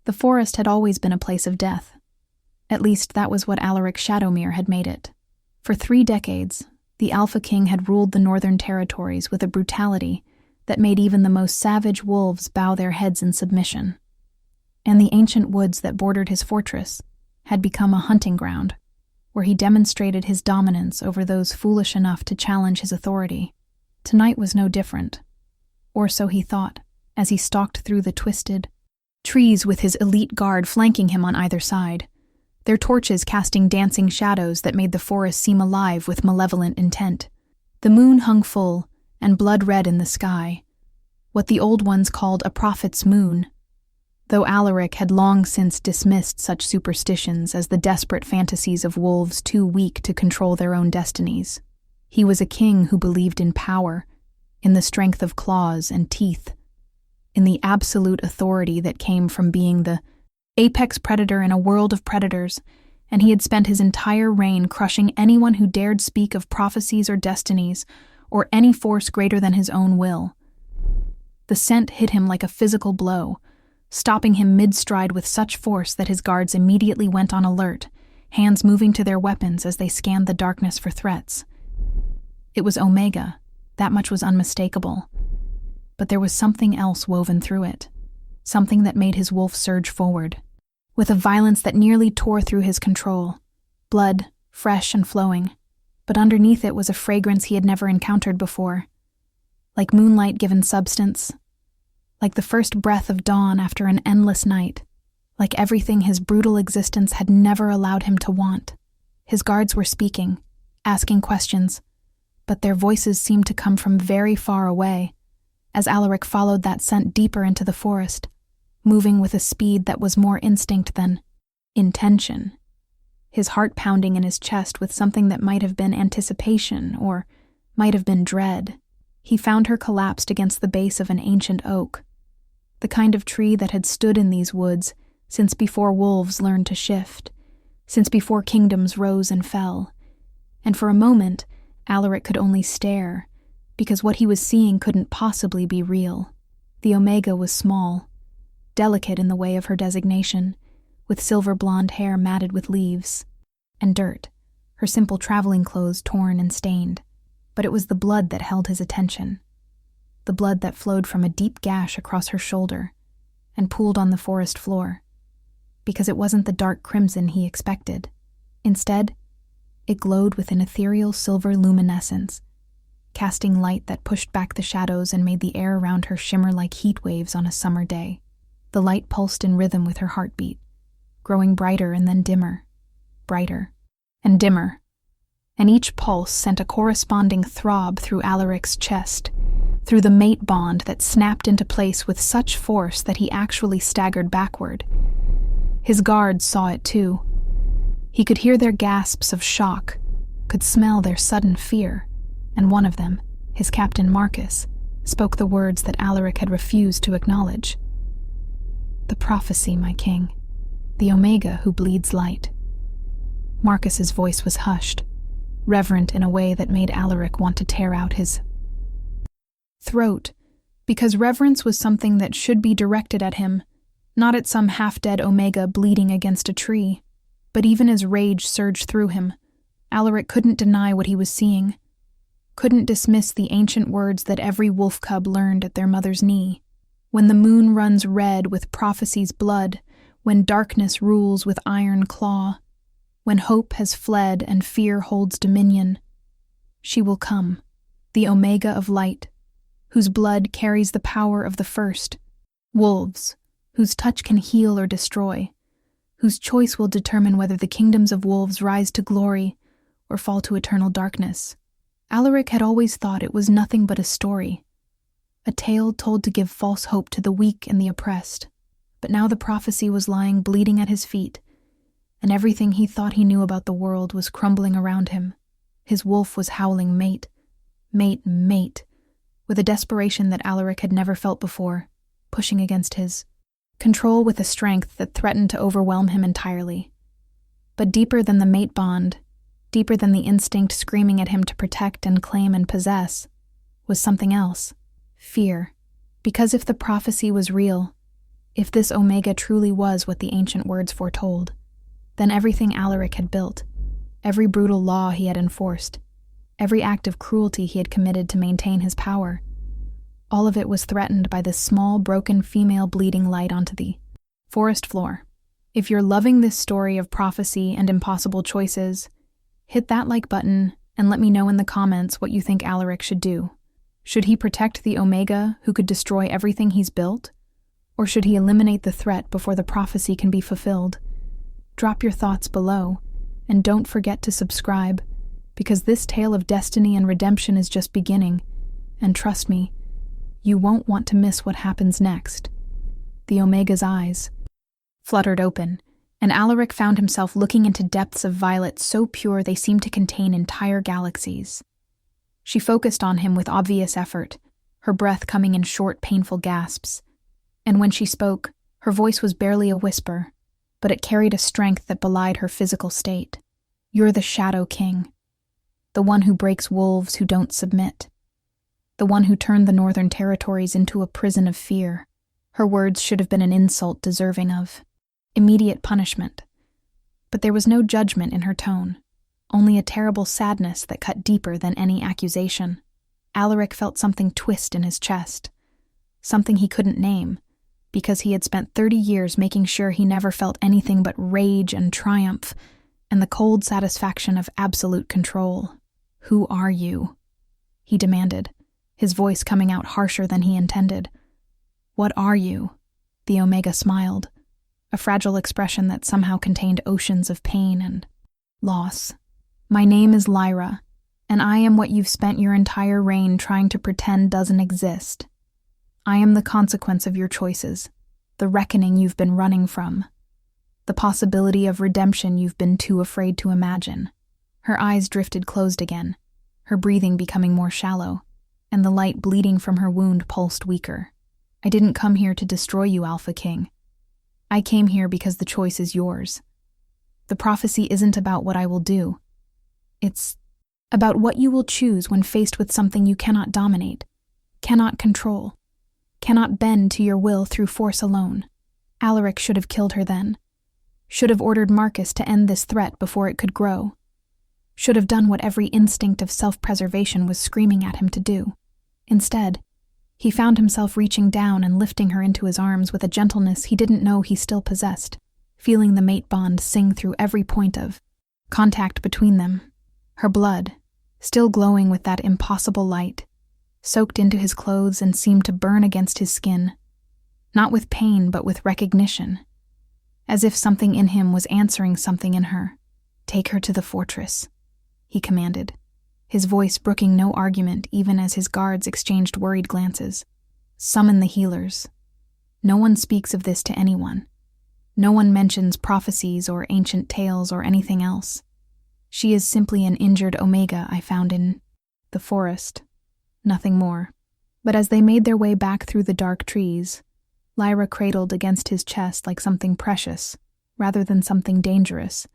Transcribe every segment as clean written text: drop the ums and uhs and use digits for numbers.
The forest had always been a place of death. At least that was what Alaric Shadowmere had made it. For 3 decades, the Alpha King had ruled the northern territories with a brutality that made even the most savage wolves bow their heads in submission. And the ancient woods that bordered his fortress had become a hunting ground, where he demonstrated his dominance over those foolish enough to challenge his authority. Tonight was no different, or so he thought, as he stalked through the twisted trees with his elite guard flanking him on either side, their torches casting dancing shadows that made the forest seem alive with malevolent intent. The moon hung full and blood-red in the sky, what the old ones called a prophet's moon, though Alaric had long since dismissed such superstitions as the desperate fantasies of wolves too weak to control their own destinies. He was a king who believed in power, in the strength of claws and teeth, in the absolute authority that came from being the apex predator in a world of predators, and he had spent his entire reign crushing anyone who dared speak of prophecies or destinies, or any force greater than his own will. The scent hit him like a physical blow, stopping him mid-stride with such force that his guards immediately went on alert, hands moving to their weapons as they scanned the darkness for threats. It was Omega, that much was unmistakable. But there was something else woven through it, something that made his wolf surge forward, with a violence that nearly tore through his control. Blood, fresh and flowing, but underneath it was a fragrance he had never encountered before. Like moonlight given substance, like the first breath of dawn after an endless night, like everything his brutal existence had never allowed him to want. His guards were speaking, asking questions, but their voices seemed to come from very far away, as Alaric followed that scent deeper into the forest, moving with a speed that was more instinct than intention, his heart pounding in his chest with something that might have been anticipation or might have been dread. He found her collapsed against the base of an ancient oak, the kind of tree that had stood in these woods since before wolves learned to shift, since before kingdoms rose and fell. And for a moment, Alaric could only stare, because what he was seeing couldn't possibly be real. The Omega was small, delicate in the way of her designation, with silver blonde hair matted with leaves and dirt, her simple traveling clothes torn and stained. But it was the blood that held his attention, the blood that flowed from a deep gash across her shoulder and pooled on the forest floor, because it wasn't the dark crimson he expected. Instead, it glowed with an ethereal silver luminescence, casting light that pushed back the shadows and made the air around her shimmer like heat waves on a summer day. The light pulsed in rhythm with her heartbeat, growing brighter and then dimmer, brighter and dimmer, and each pulse sent a corresponding throb through Alaric's chest, through the mate bond that snapped into place with such force that he actually staggered backward. His guards saw it too. He could hear their gasps of shock, could smell their sudden fear, and one of them, his captain Marcus, spoke the words that Alaric had refused to acknowledge. "The prophecy, my king, the Omega who bleeds light." Marcus's voice was hushed, reverent in a way that made Alaric want to tear out his throat, because reverence was something that should be directed at him, not at some half-dead Omega bleeding against a tree. But even as rage surged through him, Alaric couldn't deny what he was seeing, couldn't dismiss the ancient words that every wolf cub learned at their mother's knee. When the moon runs red with prophecy's blood, when darkness rules with iron claw, when hope has fled and fear holds dominion, she will come, the Omega of light, whose blood carries the power of the first, wolves, whose touch can heal or destroy, whose choice will determine whether the kingdoms of wolves rise to glory or fall to eternal darkness. Alaric had always thought it was nothing but a story, a tale told to give false hope to the weak and the oppressed. But now the prophecy was lying bleeding at his feet, and everything he thought he knew about the world was crumbling around him. His wolf was howling mate, mate, mate, with a desperation that Alaric had never felt before, pushing against his control with a strength that threatened to overwhelm him entirely. But deeper than the mate bond, deeper than the instinct screaming at him to protect and claim and possess, was something else. Fear. Because if the prophecy was real, If this Omega truly was what the ancient words foretold, then everything Alaric had built, every brutal law he had enforced, every act of cruelty he had committed to maintain his power, all of it was threatened by this small, broken female bleeding light onto the forest floor. If you're loving this story of prophecy and impossible choices, hit that like button and let me know in the comments what you think Alaric should do. Should he protect the Omega who could destroy everything he's built? Or should he eliminate the threat before the prophecy can be fulfilled? Drop your thoughts below, and don't forget to subscribe, because this tale of destiny and redemption is just beginning, and trust me, you won't want to miss what happens next. The Omega's eyes fluttered open, and Alaric found himself looking into depths of violet so pure they seemed to contain entire galaxies. She focused on him with obvious effort, her breath coming in short, painful gasps. And when she spoke, her voice was barely a whisper, but it carried a strength that belied her physical state. You're the Shadow King, the one who breaks wolves who don't submit, the one who turned the Northern Territories into a prison of fear. Her words should have been an insult deserving of immediate punishment. But there was no judgment in her tone, only a terrible sadness that cut deeper than any accusation. Alaric felt something twist in his chest, something he couldn't name, because he had spent 30 years making sure he never felt anything but rage and triumph, and the cold satisfaction of absolute control. "Who are you?" he demanded, his voice coming out harsher than he intended. "What are you?" The Omega smiled, a fragile expression that somehow contained oceans of pain and loss. "My name is Lyra, and I am what you've spent your entire reign trying to pretend doesn't exist. I am the consequence of your choices, the reckoning you've been running from, the possibility of redemption you've been too afraid to imagine." Her eyes drifted closed again, her breathing becoming more shallow, and the light bleeding from her wound pulsed weaker. "I didn't come here to destroy you, Alpha King. I came here because the choice is yours. The prophecy isn't about what I will do. It's about what you will choose when faced with something you cannot dominate, cannot control, cannot bend to your will through force alone." Alaric should have killed her then, should have ordered Marcus to end this threat before it could grow, should have done what every instinct of self-preservation was screaming at him to do. Instead, he found himself reaching down and lifting her into his arms with a gentleness he didn't know he still possessed, feeling the mate bond sing through every point of contact between them. Her blood, still glowing with that impossible light, soaked into his clothes and seemed to burn against his skin, not with pain but with recognition, as if something in him was answering something in her. "Take her to the fortress," he commanded, his voice brooking no argument even as his guards exchanged worried glances. "Summon the healers. No one speaks of this to anyone. No one mentions prophecies or ancient tales or anything else. She is simply an injured Omega I found in the forest. Nothing more." But as they made their way back through the dark trees, Lyra cradled against his chest like something precious, rather than something dangerous.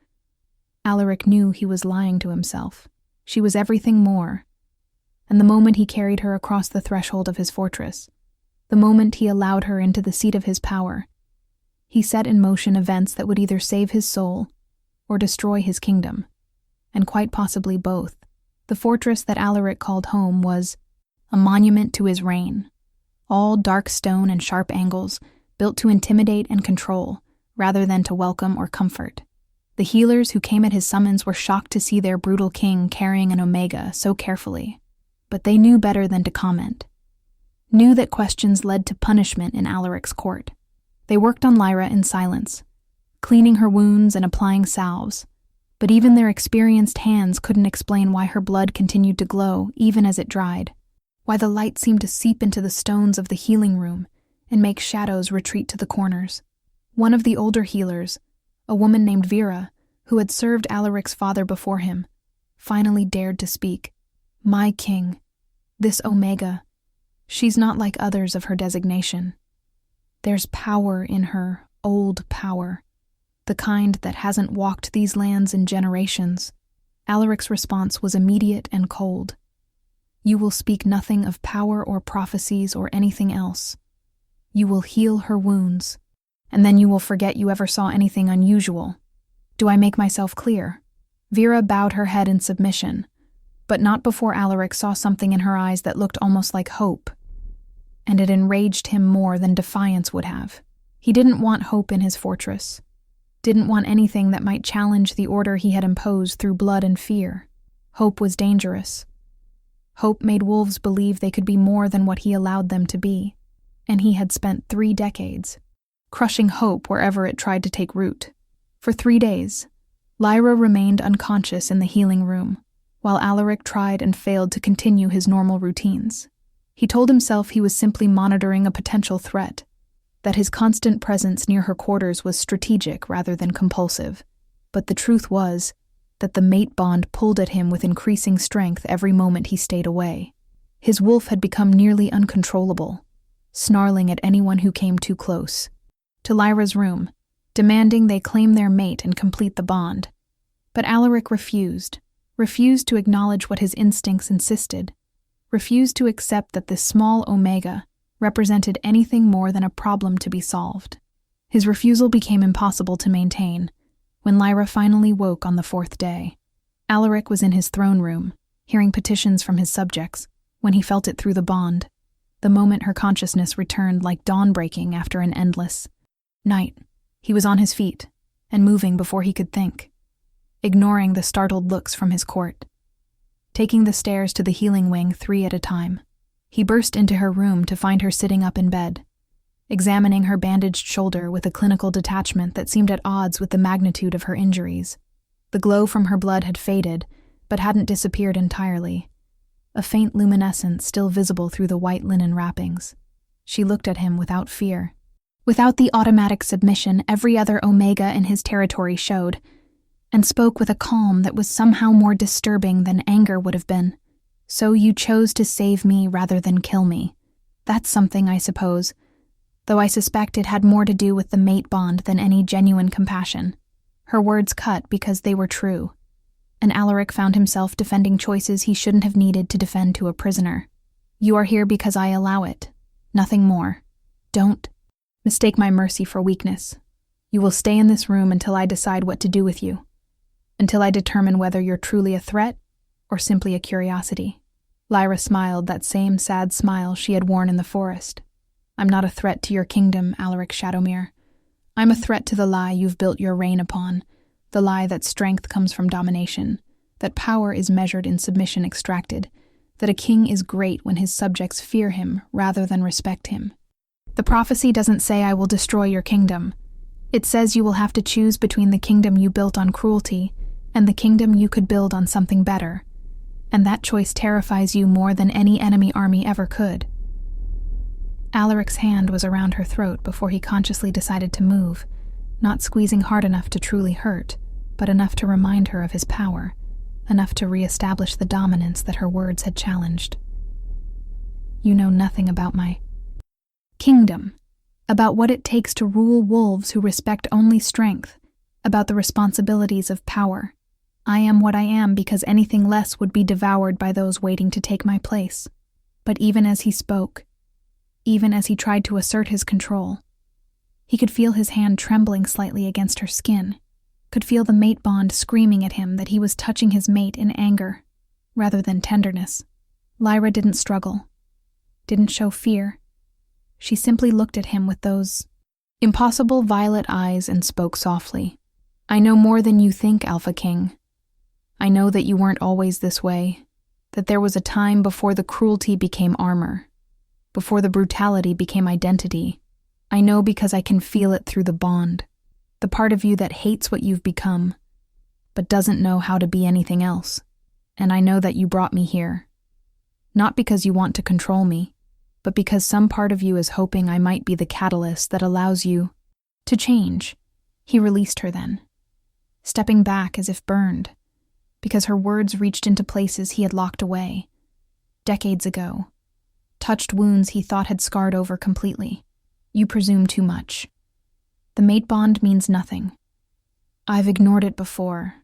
Alaric knew he was lying to himself. She was everything more. And the moment he carried her across the threshold of his fortress, the moment he allowed her into the seat of his power, he set in motion events that would either save his soul or destroy his kingdom, and quite possibly both. The fortress that Alaric called home was a monument to his reign, all dark stone and sharp angles, built to intimidate and control, rather than to welcome or comfort. The healers who came at his summons were shocked to see their brutal king carrying an Omega so carefully, but they knew better than to comment, knew that questions led to punishment in Alaric's court. They worked on Lyra in silence, cleaning her wounds and applying salves, but even their experienced hands couldn't explain why her blood continued to glow even as it dried, why the light seemed to seep into the stones of the healing room and make shadows retreat to the corners. One of the older healers, a woman named Vera, who had served Alaric's father before him, finally dared to speak. "My king, this Omega, she's not like others of her designation. There's power in her, old power, the kind that hasn't walked these lands in generations." Alaric's response was immediate and cold. "You will speak nothing of power or prophecies or anything else. You will heal her wounds, and then you will forget you ever saw anything unusual. Do I make myself clear?" Vera bowed her head in submission, but not before Alaric saw something in her eyes that looked almost like hope, and it enraged him more than defiance would have. He didn't want hope in his fortress, didn't want anything that might challenge the order he had imposed through blood and fear. Hope was dangerous. Hope made wolves believe they could be more than what he allowed them to be, and he had spent 3 decades crushing hope wherever it tried to take root. For 3 days, Lyra remained unconscious in the healing room, while Alaric tried and failed to continue his normal routines. He told himself he was simply monitoring a potential threat, that his constant presence near her quarters was strategic rather than compulsive. But the truth was that the mate bond pulled at him with increasing strength every moment he stayed away. His wolf had become nearly uncontrollable, snarling at anyone who came too close. To Lyra's room, demanding they claim their mate and complete the bond. But Alaric refused to acknowledge what his instincts insisted, refused to accept that this small omega represented anything more than a problem to be solved. His refusal became impossible to maintain when Lyra finally woke on the 4th day. Alaric was in his throne room, hearing petitions from his subjects, when he felt it through the bond, the moment her consciousness returned like dawn breaking after an endless night. He was on his feet, and moving before he could think, ignoring the startled looks from his court. Taking the stairs to the healing wing 3 at a time, he burst into her room to find her sitting up in bed, examining her bandaged shoulder with a clinical detachment that seemed at odds with the magnitude of her injuries. The glow from her blood had faded, but hadn't disappeared entirely, a faint luminescence still visible through the white linen wrappings. She looked at him without fear, without the automatic submission every other omega in his territory showed, and spoke with a calm that was somehow more disturbing than anger would have been. "So you chose to save me rather than kill me. That's something, I suppose, though I suspect it had more to do with the mate bond than any genuine compassion." Her words cut because they were true, and Alaric found himself defending choices he shouldn't have needed to defend to a prisoner. "You are here because I allow it, nothing more. Don't mistake my mercy for weakness. You will stay in this room until I decide what to do with you, until I determine whether you're truly a threat or simply a curiosity." Lyra smiled that same sad smile she had worn in the forest. "I'm not a threat to your kingdom, Alaric Shadowmere. I'm a threat to the lie you've built your reign upon, the lie that strength comes from domination, that power is measured in submission extracted, that a king is great when his subjects fear him rather than respect him. The prophecy doesn't say I will destroy your kingdom. It says you will have to choose between the kingdom you built on cruelty and the kingdom you could build on something better, and that choice terrifies you more than any enemy army ever could." Alaric's hand was around her throat before he consciously decided to move, not squeezing hard enough to truly hurt, but enough to remind her of his power, enough to re-establish the dominance that her words had challenged. "You know nothing about my kingdom, about what it takes to rule wolves who respect only strength, about the responsibilities of power. I am what I am because anything less would be devoured by those waiting to take my place." But even as he spoke, even as he tried to assert his control, he could feel his hand trembling slightly against her skin, could feel the mate bond screaming at him that he was touching his mate in anger, rather than tenderness. Lyra didn't struggle, didn't show fear. She simply looked at him with those impossible violet eyes and spoke softly. "I know more than you think, Alpha King. I know that you weren't always this way, that there was a time before the cruelty became armor, before the brutality became identity. I know because I can feel it through the bond, the part of you that hates what you've become, but doesn't know how to be anything else. And I know that you brought me here, not because you want to control me, but because some part of you is hoping I might be the catalyst that allows you to change." He released her then, stepping back as if burned, because her words reached into places he had locked away, decades ago, touched wounds he thought had scarred over completely. "You presume too much. The mate bond means nothing. I've ignored it before.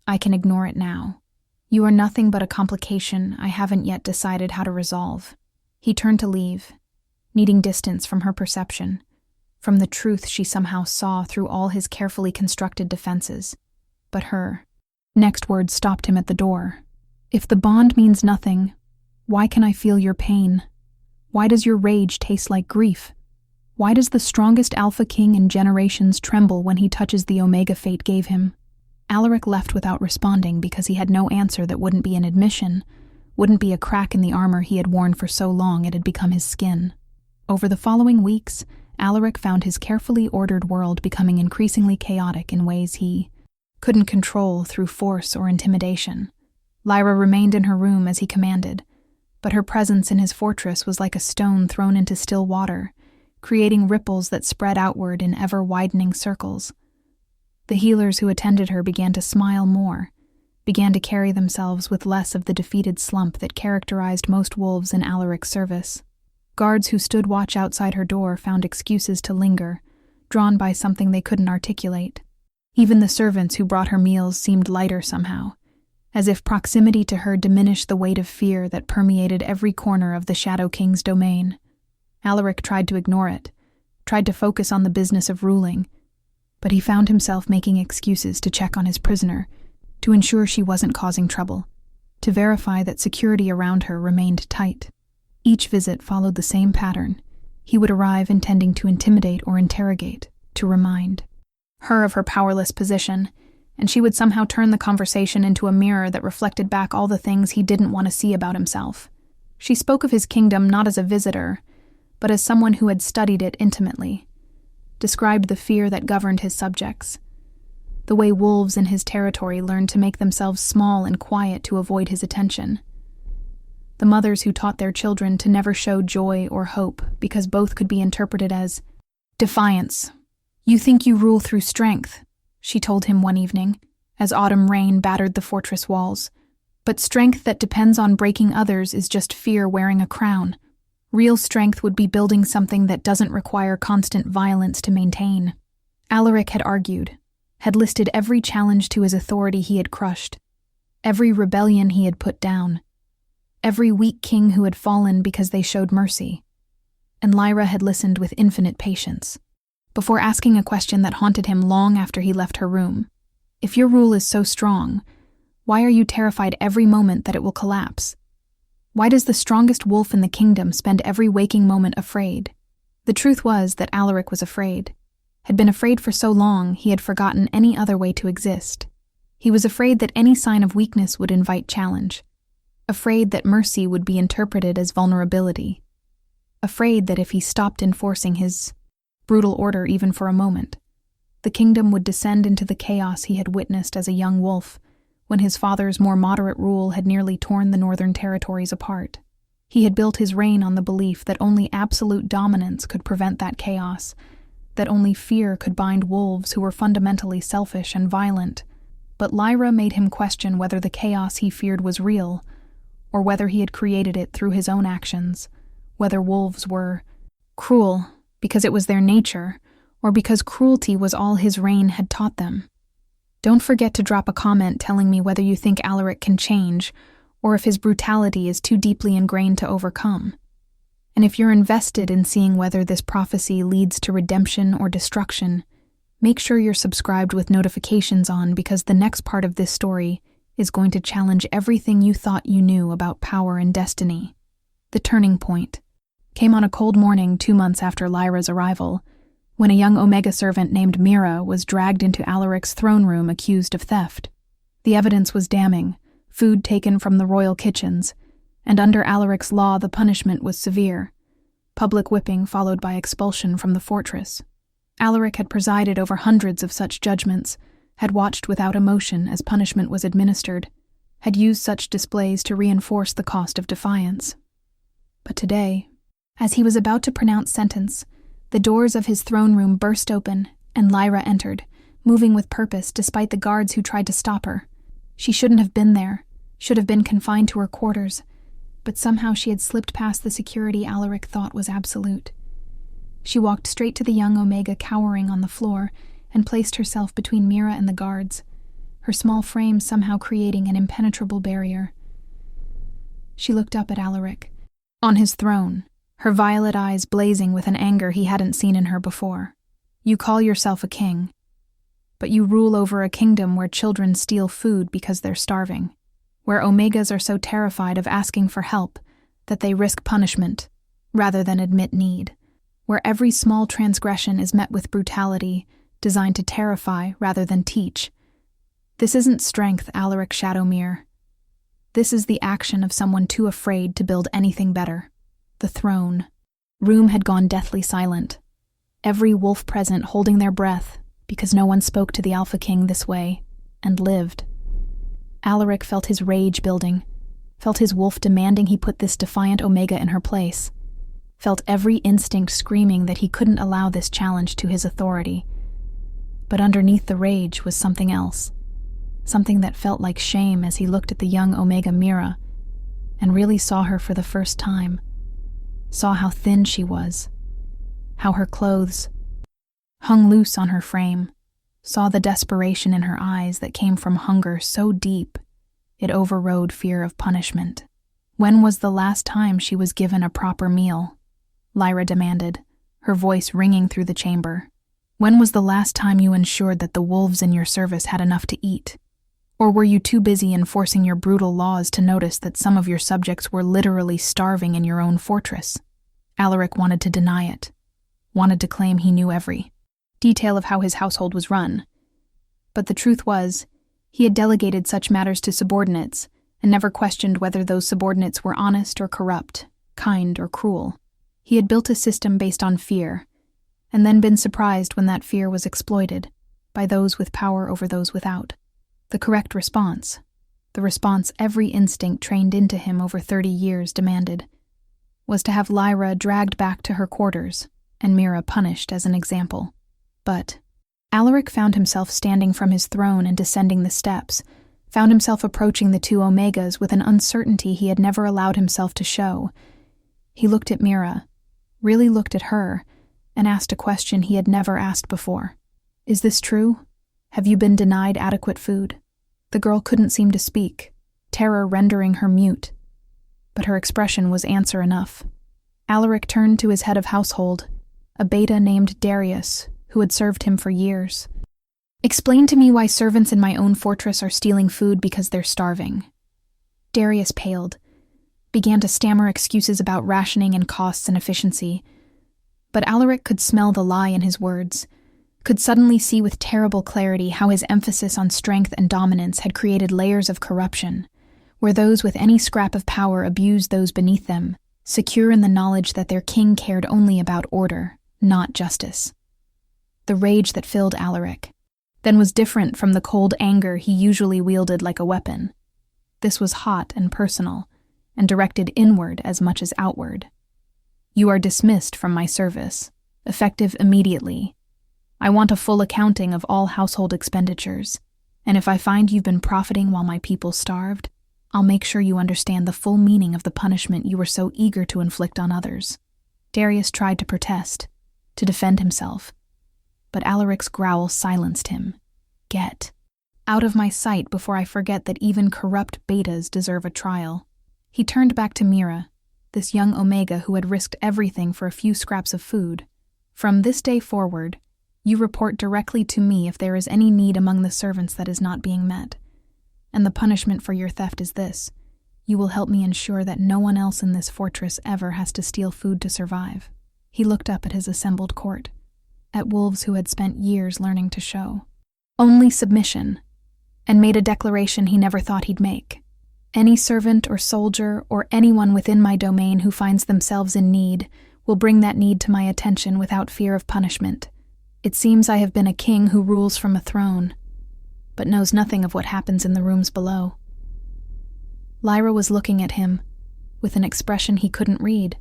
I can ignore it now. You are nothing but a complication I haven't yet decided how to resolve." He turned to leave, needing distance from her perception, from the truth she somehow saw through all his carefully constructed defenses. But her next words stopped him at the door. "If the bond means nothing, why can I feel your pain? Why does your rage taste like grief? Why does the strongest Alpha King in generations tremble when he touches the Omega fate gave him?" Alaric left without responding because he had no answer that wouldn't be an admission, wouldn't be a crack in the armor he had worn for so long it had become his skin. Over the following weeks, Alaric found his carefully ordered world becoming increasingly chaotic in ways he couldn't control through force or intimidation. Lyra remained in her room as he commanded, but her presence in his fortress was like a stone thrown into still water, creating ripples that spread outward in ever-widening circles. The healers who attended her began to smile more, began to carry themselves with less of the defeated slump that characterized most wolves in Alaric's service. Guards who stood watch outside her door found excuses to linger, drawn by something they couldn't articulate. Even the servants who brought her meals seemed lighter somehow, as if proximity to her diminished the weight of fear that permeated every corner of the Shadow King's domain. Alaric tried to ignore it, tried to focus on the business of ruling, but he found himself making excuses to check on his prisoner, to ensure she wasn't causing trouble, to verify that security around her remained tight. Each visit followed the same pattern. He would arrive intending to intimidate or interrogate, to remind her of her powerless position, and she would somehow turn the conversation into a mirror that reflected back all the things he didn't want to see about himself. She spoke of his kingdom not as a visitor, but as someone who had studied it intimately, described the fear that governed his subjects, the way wolves in his territory learned to make themselves small and quiet to avoid his attention, the mothers who taught their children to never show joy or hope because both could be interpreted as defiance. "You think you rule through strength," she told him one evening, as autumn rain battered the fortress walls. "But strength that depends on breaking others is just fear wearing a crown. Real strength would be building something that doesn't require constant violence to maintain." Alaric had argued, had listed every challenge to his authority he had crushed, every rebellion he had put down, every weak king who had fallen because they showed mercy. And Lyra had listened with infinite patience, before asking a question that haunted him long after he left her room. "If your rule is so strong, why are you terrified every moment that it will collapse? Why does the strongest wolf in the kingdom spend every waking moment afraid?" The truth was that Alaric was afraid, had been afraid for so long he had forgotten any other way to exist. He was afraid that any sign of weakness would invite challenge, afraid that mercy would be interpreted as vulnerability, afraid that if he stopped enforcing his brutal order even for a moment, the kingdom would descend into the chaos he had witnessed as a young wolf when his father's more moderate rule had nearly torn the northern territories apart. He had built his reign on the belief that only absolute dominance could prevent that chaos, that only fear could bind wolves who were fundamentally selfish and violent. But Lyra made him question whether the chaos he feared was real, or whether he had created it through his own actions, whether wolves were cruel because it was their nature, or because cruelty was all his reign had taught them. Don't forget to drop a comment telling me whether you think Alaric can change, or if his brutality is too deeply ingrained to overcome. And if you're invested in seeing whether this prophecy leads to redemption or destruction, make sure you're subscribed with notifications on, because the next part of this story is going to challenge everything you thought you knew about power and destiny. The turning point came on a cold morning 2 months after Lyra's arrival, when a young Omega servant named Mira was dragged into Alaric's throne room accused of theft. The evidence was damning, food taken from the royal kitchens, and under Alaric's law the punishment was severe, public whipping followed by expulsion from the fortress. Alaric had presided over hundreds of such judgments, had watched without emotion as punishment was administered, had used such displays to reinforce the cost of defiance. But today, as he was about to pronounce sentence, the doors of his throne room burst open, and Lyra entered, moving with purpose despite the guards who tried to stop her. She shouldn't have been there, should have been confined to her quarters, but somehow she had slipped past the security Alaric thought was absolute. She walked straight to the young Omega cowering on the floor and placed herself between Mira and the guards, her small frame somehow creating an impenetrable barrier. She looked up at Alaric. On his throne, her violet eyes blazing with an anger he hadn't seen in her before. "You call yourself a king, but you rule over a kingdom where children steal food because they're starving, where Omegas are so terrified of asking for help that they risk punishment rather than admit need, where every small transgression is met with brutality designed to terrify rather than teach. This isn't strength, Alaric Shadowmere. This is the action of someone too afraid to build anything better." The throne. Room had gone deathly silent. Every wolf present holding their breath because no one spoke to the Alpha King this way and lived. Alaric felt his rage building, felt his wolf demanding he put this defiant Omega in her place, felt every instinct screaming that he couldn't allow this challenge to his authority. But underneath the rage was something else, something that felt like shame as he looked at the young Omega Mira and really saw her for the first time, saw how thin she was, how her clothes hung loose on her frame, saw the desperation in her eyes that came from hunger so deep it overrode fear of punishment. "When was the last time she was given a proper meal?" Lyra demanded, her voice ringing through the chamber. "When was the last time you ensured that the wolves in your service had enough to eat? Or were you too busy enforcing your brutal laws to notice that some of your subjects were literally starving in your own fortress?" Alaric wanted to deny it, wanted to claim he knew every detail of how his household was run. But the truth was, he had delegated such matters to subordinates and never questioned whether those subordinates were honest or corrupt, kind or cruel. He had built a system based on fear, and then been surprised when that fear was exploited by those with power over those without. The correct response, the response every instinct trained into him over 30 years demanded, was to have Lyra dragged back to her quarters and Mira punished as an example. But Alaric found himself standing from his throne and descending the steps, found himself approaching the two Omegas with an uncertainty he had never allowed himself to show. He looked at Mira, really looked at her, and asked a question he had never asked before. "Is this true? Have you been denied adequate food?" The girl couldn't seem to speak, terror rendering her mute, but her expression was answer enough. Alaric turned to his head of household, a beta named Darius, who had served him for years. "Explain to me why servants in my own fortress are stealing food because they're starving." Darius paled, began to stammer excuses about rationing and costs and efficiency. But Alaric could smell the lie in his words, could suddenly see with terrible clarity how his emphasis on strength and dominance had created layers of corruption, where those with any scrap of power abused those beneath them, secure in the knowledge that their king cared only about order, not justice. The rage that filled Alaric then was different from the cold anger he usually wielded like a weapon. This was hot and personal, and directed inward as much as outward. "You are dismissed from my service, effective immediately. I want a full accounting of all household expenditures, and if I find you've been profiting while my people starved, I'll make sure you understand the full meaning of the punishment you were so eager to inflict on others." Darius tried to protest, to defend himself, but Alaric's growl silenced him. "Get out of my sight before I forget that even corrupt betas deserve a trial." He turned back to Mira, this young Omega who had risked everything for a few scraps of food. "From this day forward, you report directly to me if there is any need among the servants that is not being met. And the punishment for your theft is this: you will help me ensure that no one else in this fortress ever has to steal food to survive." He looked up at his assembled court, at wolves who had spent years learning to show only submission, and made a declaration he never thought he'd make. "Any servant or soldier or anyone within my domain who finds themselves in need will bring that need to my attention without fear of punishment. It seems I have been a king who rules from a throne, but knows nothing of what happens in the rooms below." Lyra was looking at him, with an expression he couldn't read,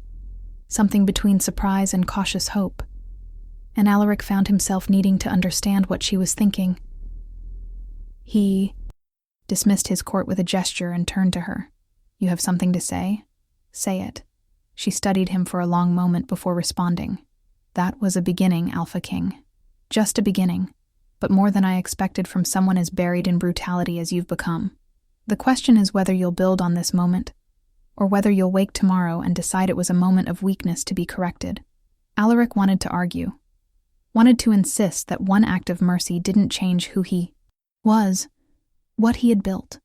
something between surprise and cautious hope, and Alaric found himself needing to understand what she was thinking. He dismissed his court with a gesture and turned to her. "You have something to say? Say it." She studied him for a long moment before responding. "That was a beginning, Alpha King. Just a beginning, but more than I expected from someone as buried in brutality as you've become. The question is whether you'll build on this moment, or whether you'll wake tomorrow and decide it was a moment of weakness to be corrected. Alaric wanted to argue, wanted to insist that one act of mercy didn't change who he was, what he had built.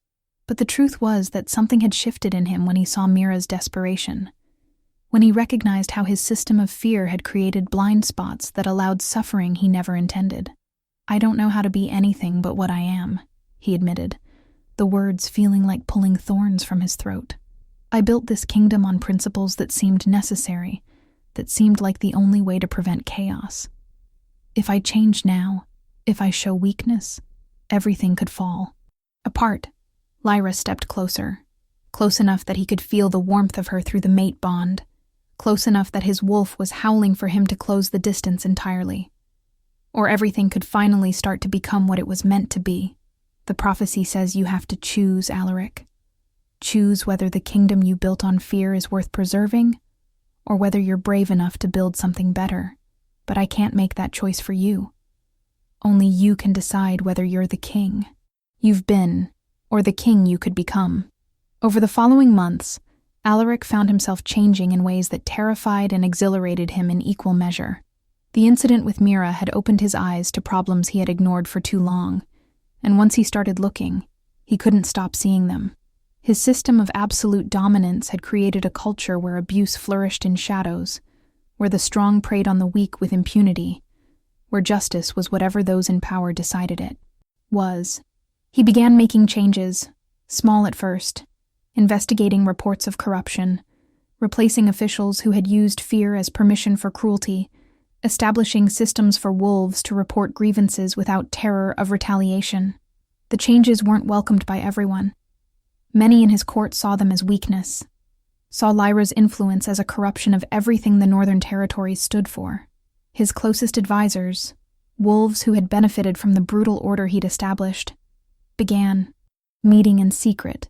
But the truth was that something had shifted in him when he saw Mira's desperation, when he recognized how his system of fear had created blind spots that allowed suffering he never intended. "I don't know how to be anything but what I am," he admitted, the words feeling like pulling thorns from his throat. "I built this kingdom on principles that seemed necessary, that seemed like the only way to prevent chaos. If I change now, if I show weakness, everything could fall apart." Lyra stepped closer, close enough that he could feel the warmth of her through the mate bond, close enough that his wolf was howling for him to close the distance entirely. Or everything could finally start to become what it was meant to be. "The prophecy says you have to choose, Alaric. Choose whether the kingdom you built on fear is worth preserving, or whether you're brave enough to build something better. But I can't make that choice for you. Only you can decide whether you're the king you've been, or the king you could become." Over the following months, Alaric found himself changing in ways that terrified and exhilarated him in equal measure. The incident with Mira had opened his eyes to problems he had ignored for too long, and once he started looking, he couldn't stop seeing them. His system of absolute dominance had created a culture where abuse flourished in shadows, where the strong preyed on the weak with impunity, where justice was whatever those in power decided it was. He began making changes, small at first, investigating reports of corruption, replacing officials who had used fear as permission for cruelty, establishing systems for wolves to report grievances without terror of retaliation. The changes weren't welcomed by everyone. Many in his court saw them as weakness, saw Lyra's influence as a corruption of everything the Northern Territories stood for. His closest advisors, wolves who had benefited from the brutal order he'd established, began meeting in secret,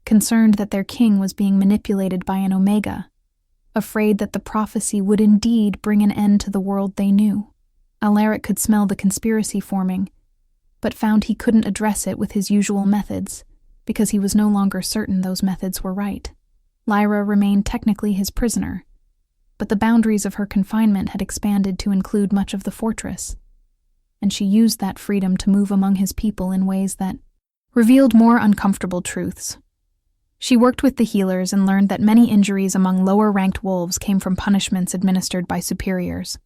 concerned that their king was being manipulated by an Omega, afraid that the prophecy would indeed bring an end to the world they knew. Alaric could smell the conspiracy forming, but found he couldn't address it with his usual methods, because he was no longer certain those methods were right. Lyra remained technically his prisoner, but the boundaries of her confinement had expanded to include much of the fortress, and she used that freedom to move among his people in ways that revealed more uncomfortable truths. She worked with the healers and learned that many injuries among lower-ranked wolves came from punishments administered by superiors.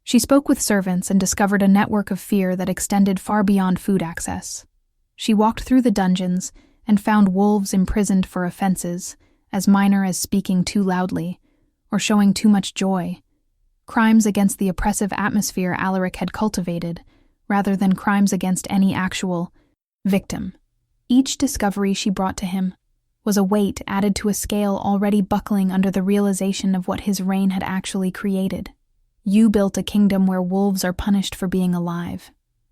She spoke with servants and discovered a network of fear that extended far beyond food access. She walked through the dungeons and found wolves imprisoned for offenses as minor as speaking too loudly or showing too much joy, crimes against the oppressive atmosphere Alaric had cultivated, rather than crimes against any actual victim. Each discovery she brought to him was a weight added to a scale already buckling under the realization of what his reign had actually created. "You built a kingdom where wolves are punished for being alive,"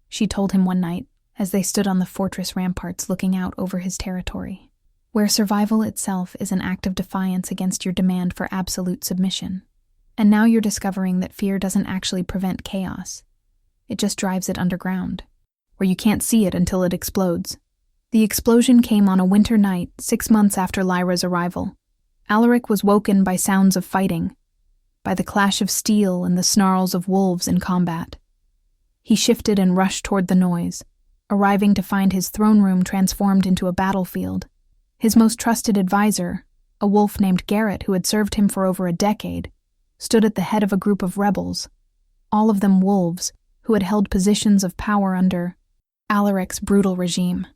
she told him one night as they stood on the fortress ramparts looking out over his territory, "where survival itself is an act of defiance against your demand for absolute submission. And now you're discovering that fear doesn't actually prevent chaos. It just drives it underground, where you can't see it until it explodes." The explosion came on a winter night 6 months after Lyra's arrival. Alaric was woken by sounds of fighting, by the clash of steel and the snarls of wolves in combat. He shifted and rushed toward the noise, arriving to find his throne room transformed into a battlefield. His most trusted advisor, a wolf named Garrett who had served him for over a decade, stood at the head of a group of rebels, all of them wolves who had held positions of power under Alaric's brutal regime.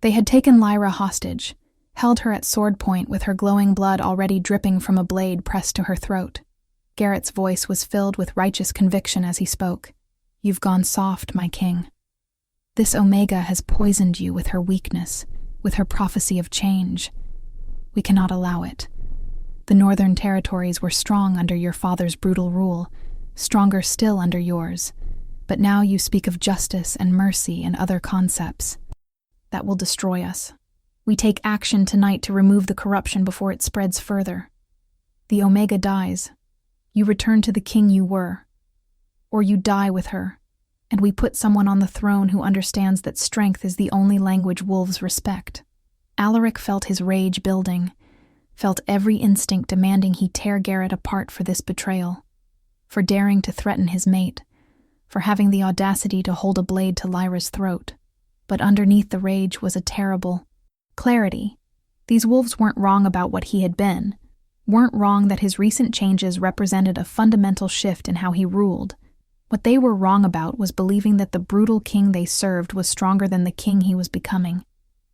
They had taken Lyra hostage, held her at sword point with her glowing blood already dripping from a blade pressed to her throat. Garrett's voice was filled with righteous conviction as he spoke. "You've gone soft, my king. This Omega has poisoned you with her weakness, with her prophecy of change. We cannot allow it. The Northern Territories were strong under your father's brutal rule, stronger still under yours. But now you speak of justice and mercy and other concepts. That will destroy us. We take action tonight to remove the corruption before it spreads further. The Omega dies. You return to the king you were. Or you die with her, and we put someone on the throne who understands that strength is the only language wolves respect." Alaric felt his rage building, felt every instinct demanding he tear Garrett apart for this betrayal, for daring to threaten his mate, for having the audacity to hold a blade to Lyra's throat. But underneath the rage was a terrible clarity. These wolves weren't wrong about what he had been, weren't wrong that his recent changes represented a fundamental shift in how he ruled. What they were wrong about was believing that the brutal king they served was stronger than the king he was becoming.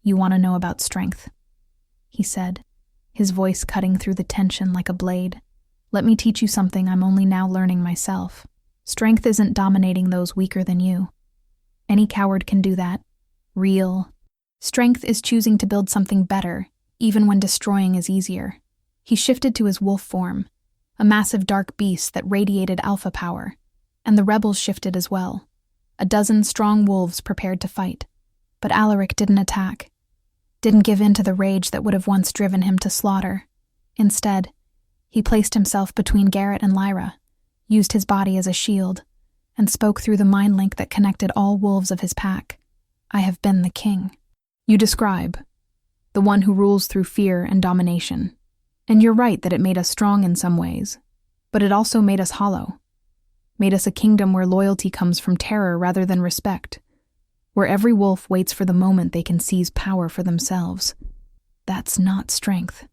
"You want to know about strength?" he said, his voice cutting through the tension like a blade. "Let me teach you something I'm only now learning myself. Strength isn't dominating those weaker than you. Any coward can do that. Real strength is choosing to build something better, even when destroying is easier." He shifted to his wolf form, a massive dark beast that radiated alpha power, and the rebels shifted as well. A dozen strong wolves prepared to fight. But Alaric didn't attack, didn't give in to the rage that would have once driven him to slaughter. Instead, he placed himself between Garrett and Lyra, used his body as a shield, and spoke through the mind link that connected all wolves of his pack. "I have been the king you describe, the one who rules through fear and domination. And you're right that it made us strong in some ways, but it also made us hollow. Made us a kingdom where loyalty comes from terror rather than respect, where every wolf waits for the moment they can seize power for themselves. That's not strength.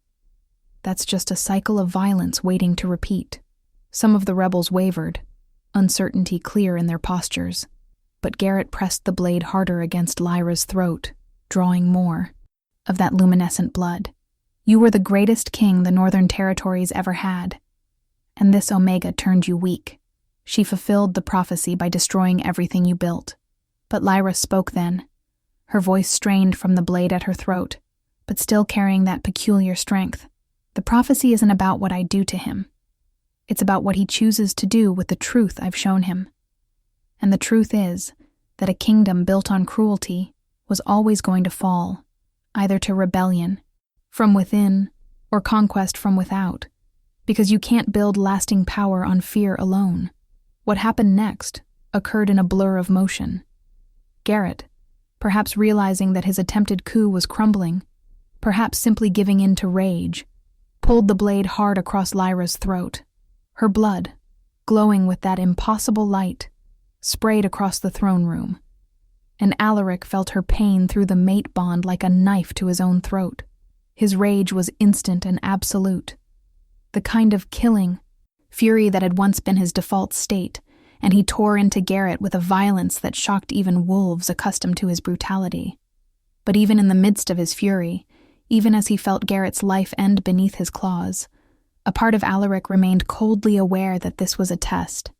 That's just a cycle of violence waiting to repeat." Some of the rebels wavered, uncertainty clear in their postures, but Garrett pressed the blade harder against Lyra's throat, drawing more of that luminescent blood. "You were the greatest king the Northern Territories ever had, and this Omega turned you weak. She fulfilled the prophecy by destroying everything you built." But Lyra spoke then, her voice strained from the blade at her throat, but still carrying that peculiar strength. "The prophecy isn't about what I do to him. It's about what he chooses to do with the truth I've shown him. And the truth is that a kingdom built on cruelty was always going to fall, either to rebellion from within or conquest from without, because you can't build lasting power on fear alone." What happened next occurred in a blur of motion. Garrett, perhaps realizing that his attempted coup was crumbling, perhaps simply giving in to rage, pulled the blade hard across Lyra's throat. Her blood, glowing with that impossible light, sprayed across the throne room, and Alaric felt her pain through the mate bond like a knife to his own throat. His rage was instant and absolute, the kind of killing fury that had once been his default state, and he tore into Garrett with a violence that shocked even wolves accustomed to his brutality. But even in the midst of his fury, even as he felt Garrett's life end beneath his claws, a part of Alaric remained coldly aware that this was a test,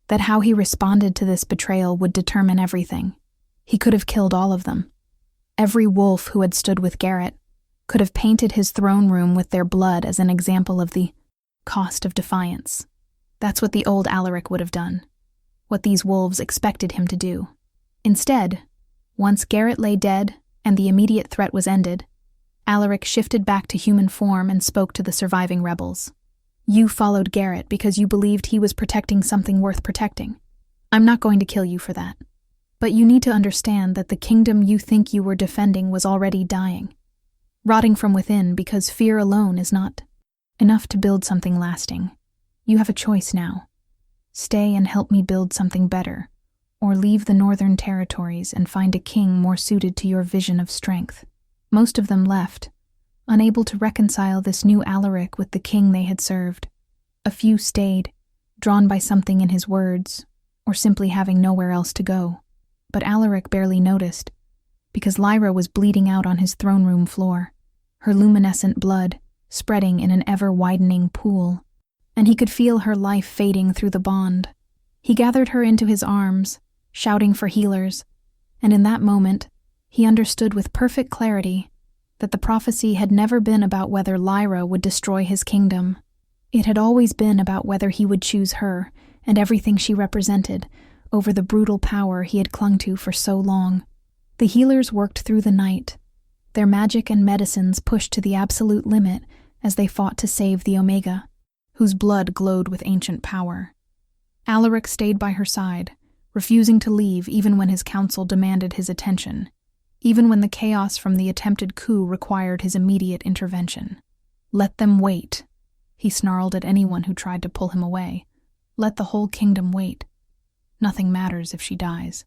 that how he responded to this betrayal would determine everything. He could have killed all of them. Every wolf who had stood with Garrett could have painted his throne room with their blood as an example of the cost of defiance. That's what the old Alaric would have done, what these wolves expected him to do. Instead, once Garrett lay dead and the immediate threat was ended, Alaric shifted back to human form and spoke to the surviving rebels. "You followed Garrett because you believed he was protecting something worth protecting. I'm not going to kill you for that. But you need to understand that the kingdom you think you were defending was already dying, rotting from within because fear alone is not enough to build something lasting. You have a choice now. Stay and help me build something better, or leave the Northern Territories and find a king more suited to your vision of strength." Most of them left, unable to reconcile this new Alaric with the king they had served. A few stayed, drawn by something in his words, or simply having nowhere else to go. But Alaric barely noticed, because Lyra was bleeding out on his throne room floor, her luminescent blood spreading in an ever-widening pool, and he could feel her life fading through the bond. He gathered her into his arms, shouting for healers, and in that moment, he understood with perfect clarity that the prophecy had never been about whether Lyra would destroy his kingdom. It had always been about whether he would choose her and everything she represented over the brutal power he had clung to for so long. The healers worked through the night, their magic and medicines pushed to the absolute limit as they fought to save the Omega, whose blood glowed with ancient power. Alaric stayed by her side, refusing to leave even when his council demanded his attention, even when the chaos from the attempted coup required his immediate intervention. "Let them wait," he snarled at anyone who tried to pull him away. "Let the whole kingdom wait. Nothing matters if she dies."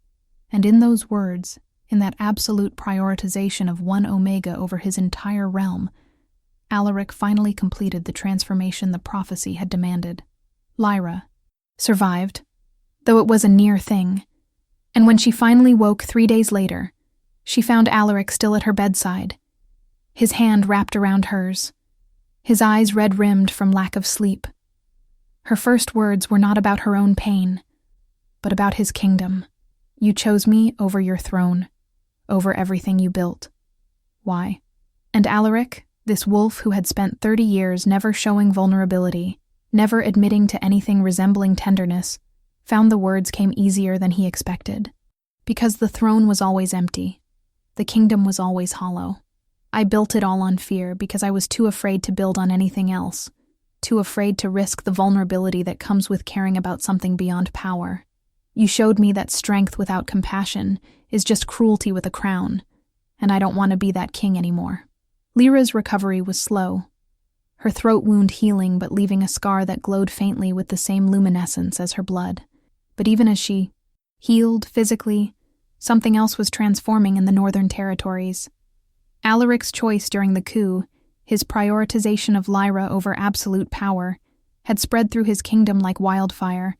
And in those words, in that absolute prioritization of one Omega over his entire realm, Alaric finally completed the transformation the prophecy had demanded. Lyra survived, though it was a near thing, and when she finally woke 3 days later, she found Alaric still at her bedside, his hand wrapped around hers, his eyes red-rimmed from lack of sleep. Her first words were not about her own pain, but about his kingdom. "You chose me over your throne, over everything you built. Why?" And Alaric, this wolf who had spent 30 years never showing vulnerability, never admitting to anything resembling tenderness, found the words came easier than he expected. "Because the throne was always empty. The kingdom was always hollow. I built it all on fear because I was too afraid to build on anything else, too afraid to risk the vulnerability that comes with caring about something beyond power. You showed me that strength without compassion is just cruelty with a crown, and I don't want to be that king anymore." Lyra's recovery was slow, her throat wound healing but leaving a scar that glowed faintly with the same luminescence as her blood. But even as she healed physically, something else was transforming in the Northern Territories. Alaric's choice during the coup, his prioritization of Lyra over absolute power, had spread through his kingdom like wildfire,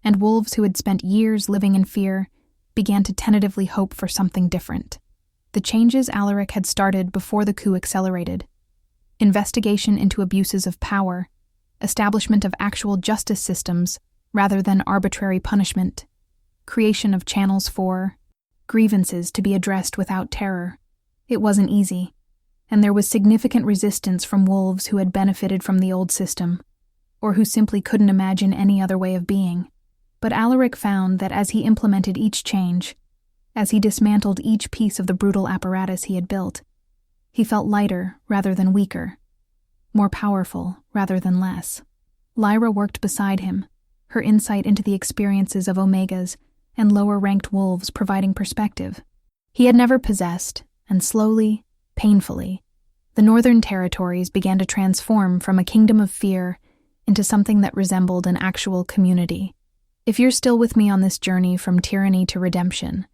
and wolves who had spent years living in fear began to tentatively hope for something different. The changes Alaric had started before the coup accelerated: investigation into abuses of power, establishment of actual justice systems rather than arbitrary punishment, creation of channels for grievances to be addressed without terror. It wasn't easy, and there was significant resistance from wolves who had benefited from the old system, or who simply couldn't imagine any other way of being. But Alaric found that as he implemented each change, as he dismantled each piece of the brutal apparatus he had built, he felt lighter rather than weaker, more powerful rather than less. Lyra worked beside him, her insight into the experiences of Omegas and lower-ranked wolves providing perspective. He had never possessed, and slowly, painfully, the Northern Territories began to transform from a kingdom of fear into something that resembled an actual community. If you're still with me on this journey from tyranny to redemption,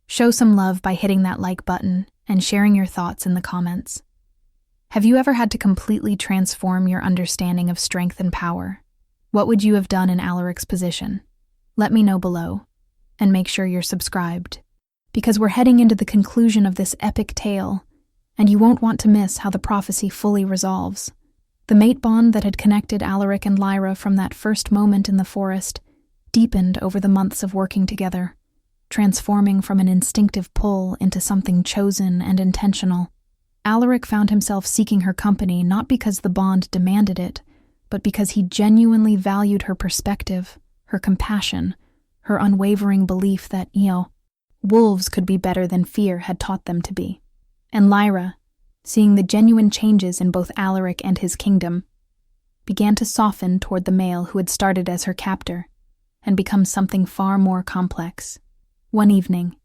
show some love by hitting that like button and sharing your thoughts in the comments. Have you ever had to completely transform your understanding of strength and power? What would you have done in Alaric's position? Let me know below, and make sure you're subscribed, because we're heading into the conclusion of this epic tale, and you won't want to miss how the prophecy fully resolves. The mate bond that had connected Alaric and Lyra from that first moment in the forest deepened over the months of working together, transforming from an instinctive pull into something chosen and intentional. Alaric found himself seeking her company not because the bond demanded it, but because he genuinely valued her perspective, her compassion, her unwavering belief that, wolves could be better than fear had taught them to be. And Lyra, seeing the genuine changes in both Alaric and his kingdom, began to soften toward the male who had started as her captor and become something far more complex. One evening,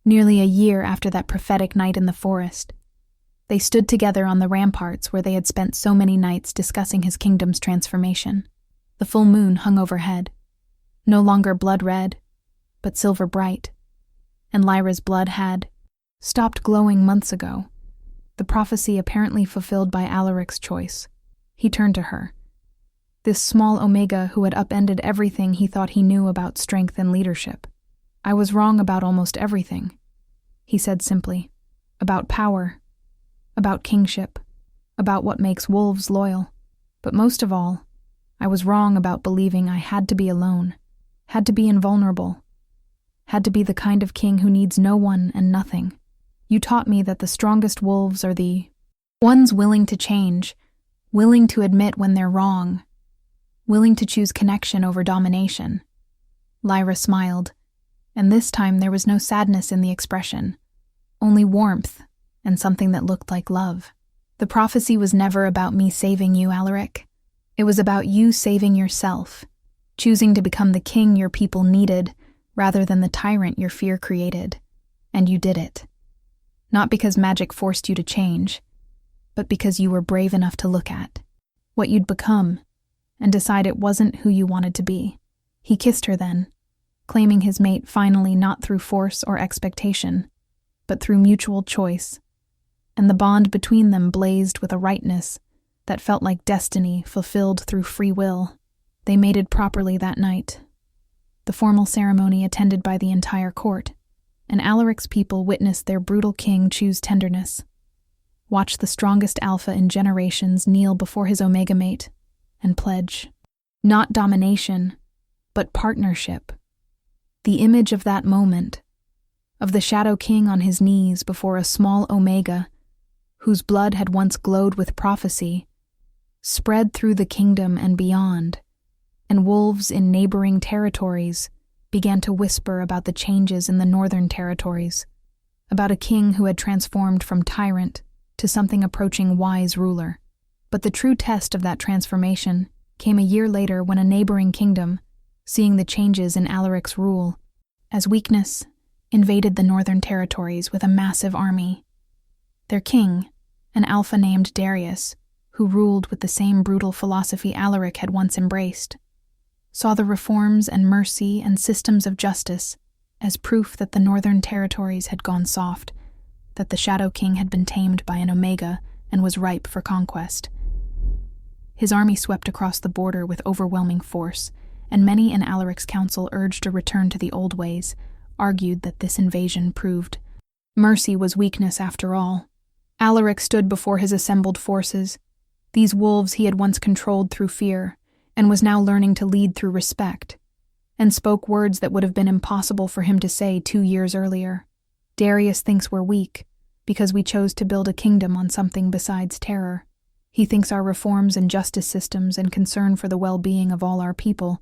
nearly a year after that prophetic night in the forest, they stood together on the ramparts where they had spent so many nights discussing his kingdom's transformation. The full moon hung overhead, no longer blood-red, but silver-bright, and Lyra's blood had stopped glowing months ago, the prophecy apparently fulfilled by Alaric's choice. He turned to her, this small Omega who had upended everything he thought he knew about strength and leadership. "I was wrong about almost everything," he said simply. "About power, about kingship, about what makes wolves loyal. But most of all, I was wrong about believing I had to be alone, had to be invulnerable, had to be the kind of king who needs no one and nothing. You taught me that the strongest wolves are the ones willing to change, willing to admit when they're wrong, willing to choose connection over domination." Lyra smiled, and this time there was no sadness in the expression, only warmth and something that looked like love. "The prophecy was never about me saving you, Alaric. It was about you saving yourself, choosing to become the king your people needed rather than the tyrant your fear created. And you did it. Not because magic forced you to change, but because you were brave enough to look at what you'd become and decide it wasn't who you wanted to be. He kissed her then, claiming his mate finally not through force or expectation, but through mutual choice, and the bond between them blazed with a rightness that felt like destiny fulfilled through free will. They mated properly that night, the formal ceremony attended by the entire court, and Alaric's people witnessed their brutal king choose tenderness. Watch the strongest alpha in generations kneel before his omega mate and pledge, not domination, but partnership. The image of that moment, of the Shadow King on his knees before a small omega, whose blood had once glowed with prophecy, spread through the kingdom and beyond, and wolves in neighboring territories began to whisper about the changes in the northern territories, about a king who had transformed from tyrant to something approaching wise ruler. But the true test of that transformation came a year later when a neighboring kingdom, seeing the changes in Alaric's rule as weakness, invaded the northern territories with a massive army. Their king, an alpha named Darius, who ruled with the same brutal philosophy Alaric had once embraced, saw the reforms and mercy and systems of justice as proof that the northern territories had gone soft, that the Shadow King had been tamed by an omega and was ripe for conquest. His army swept across the border with overwhelming force, and many in Alaric's council urged a return to the old ways, argued that this invasion proved mercy was weakness after all. Alaric stood before his assembled forces, these wolves he had once controlled through fear, and was now learning to lead through respect, and spoke words that would have been impossible for him to say 2 years earlier. Darius thinks we're weak, because we chose to build a kingdom on something besides terror. He thinks our reforms and justice systems and concern for the well-being of all our people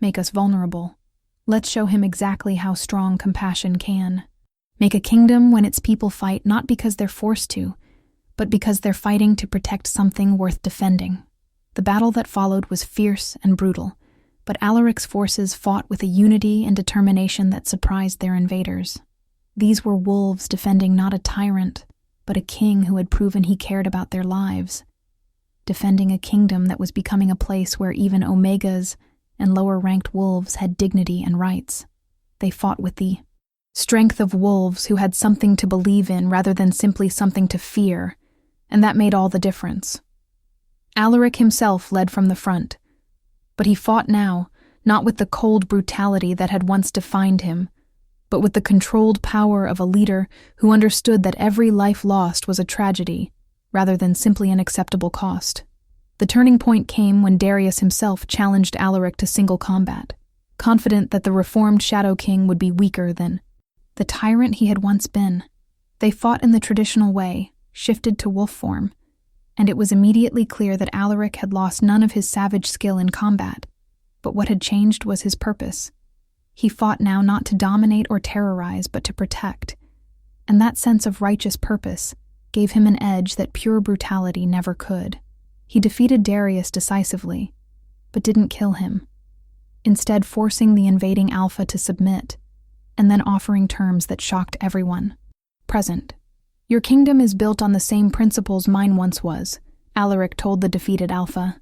make us vulnerable. Let's show him exactly how strong compassion can. Make a kingdom when its people fight not because they're forced to, but because they're fighting to protect something worth defending. The battle that followed was fierce and brutal, but Alaric's forces fought with a unity and determination that surprised their invaders. These were wolves defending not a tyrant, but a king who had proven he cared about their lives, defending a kingdom that was becoming a place where even omegas and lower-ranked wolves had dignity and rights. They fought with the strength of wolves who had something to believe in rather than simply something to fear, and that made all the difference. Alaric himself led from the front, but he fought now, not with the cold brutality that had once defined him, but with the controlled power of a leader who understood that every life lost was a tragedy, rather than simply an acceptable cost. The turning point came when Darius himself challenged Alaric to single combat, confident that the reformed Shadow King would be weaker than the tyrant he had once been. They fought in the traditional way, shifted to wolf form, and it was immediately clear that Alaric had lost none of his savage skill in combat, but what had changed was his purpose. He fought now not to dominate or terrorize, but to protect, and that sense of righteous purpose gave him an edge that pure brutality never could. He defeated Darius decisively, but didn't kill him, instead forcing the invading Alpha to submit, and then offering terms that shocked everyone present. "Your kingdom is built on the same principles mine once was," Alaric told the defeated Alpha,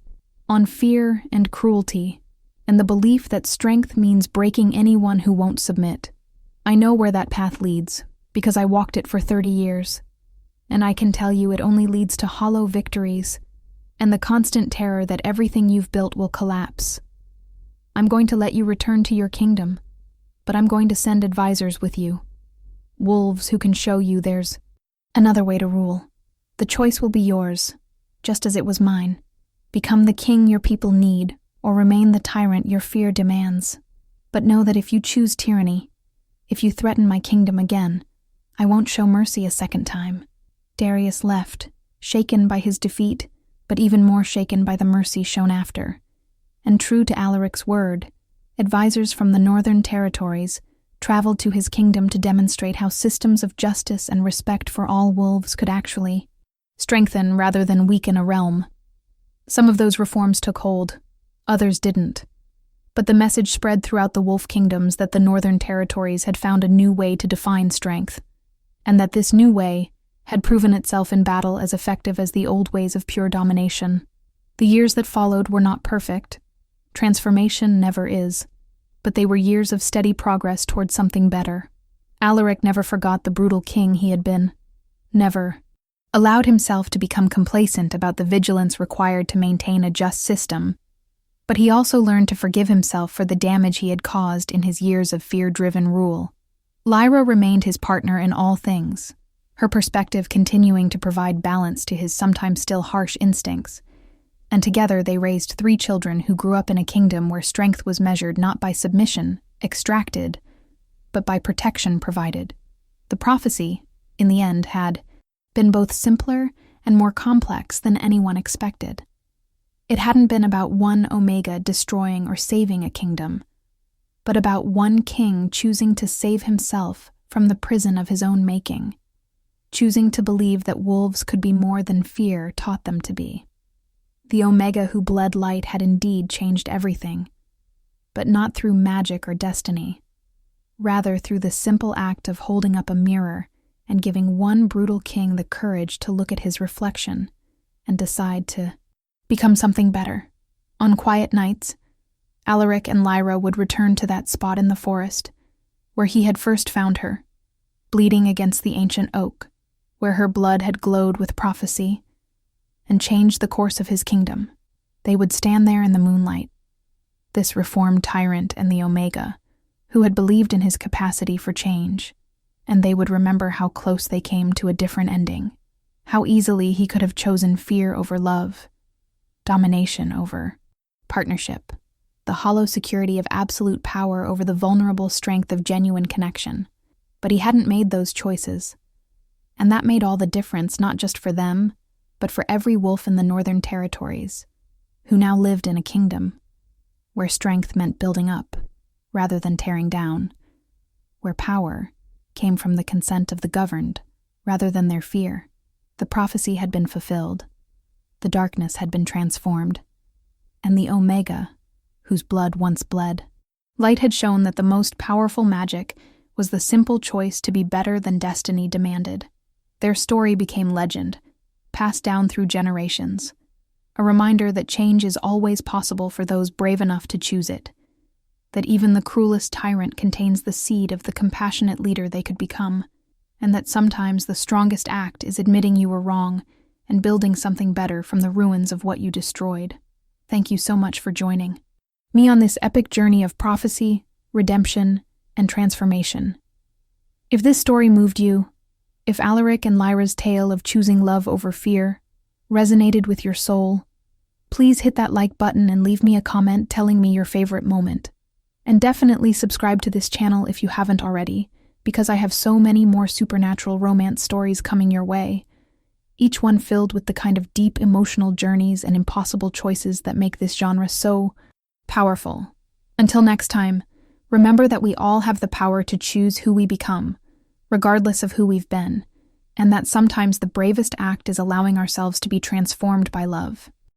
"on fear and cruelty, and the belief that strength means breaking anyone who won't submit. I know where that path leads, because I walked it for 30 years, and I can tell you it only leads to hollow victories and the constant terror that everything you've built will collapse. I'm going to let you return to your kingdom, but I'm going to send advisors with you, wolves who can show you there's another way to rule. The choice will be yours, just as it was mine. Become the king your people need, or remain the tyrant your fear demands. But know that if you choose tyranny, if you threaten my kingdom again, I won't show mercy a second time." Darius left, shaken by his defeat, but even more shaken by the mercy shown after. And true to Alaric's word, advisors from the northern territories traveled to his kingdom to demonstrate how systems of justice and respect for all wolves could actually strengthen rather than weaken a realm. Some of those reforms took hold, others didn't. But the message spread throughout the wolf kingdoms that the northern territories had found a new way to define strength, and that this new way had proven itself in battle as effective as the old ways of pure domination. The years that followed were not perfect. Transformation never is. But they were years of steady progress towards something better. Alaric never forgot the brutal king he had been. Never allowed himself to become complacent about the vigilance required to maintain a just system. But he also learned to forgive himself for the damage he had caused in his years of fear-driven rule. Lyra remained his partner in all things, her perspective continuing to provide balance to his sometimes still harsh instincts. And together they raised 3 children who grew up in a kingdom where strength was measured not by submission, extracted, but by protection provided. The prophecy, in the end, had been both simpler and more complex than anyone expected. It hadn't been about one Omega destroying or saving a kingdom, but about one king choosing to save himself from the prison of his own making, choosing to believe that wolves could be more than fear taught them to be. The Omega who bled light had indeed changed everything, but not through magic or destiny, rather through the simple act of holding up a mirror and giving one brutal king the courage to look at his reflection and decide to become something better. On quiet nights, Alaric and Lyra would return to that spot in the forest where he had first found her, bleeding against the ancient oak, where her blood had glowed with prophecy and changed the course of his kingdom. They would stand there in the moonlight, this reformed tyrant and the Omega, who had believed in his capacity for change, and they would remember how close they came to a different ending, how easily he could have chosen fear over love, domination over partnership, the hollow security of absolute power over the vulnerable strength of genuine connection. But he hadn't made those choices, and that made all the difference, not just for them, but for every wolf in the Northern Territories, who now lived in a kingdom where strength meant building up rather than tearing down, where power came from the consent of the governed rather than their fear. The prophecy had been fulfilled, the darkness had been transformed, and the Omega, whose blood once bled, light had shown that the most powerful magic was the simple choice to be better than destiny demanded. Their story became legend, passed down through generations, a reminder that change is always possible for those brave enough to choose it, that even the cruelest tyrant contains the seed of the compassionate leader they could become, and that sometimes the strongest act is admitting you were wrong and building something better from the ruins of what you destroyed. Thank you so much for joining me on this epic journey of prophecy, redemption, and transformation. If this story moved you, if Alaric and Lyra's tale of choosing love over fear resonated with your soul, please hit that like button and leave me a comment telling me your favorite moment. And definitely subscribe to this channel if you haven't already, because I have so many more supernatural romance stories coming your way, each one filled with the kind of deep emotional journeys and impossible choices that make this genre so powerful. Until next time, remember that we all have the power to choose who we become, regardless of who we've been, and that sometimes the bravest act is allowing ourselves to be transformed by love.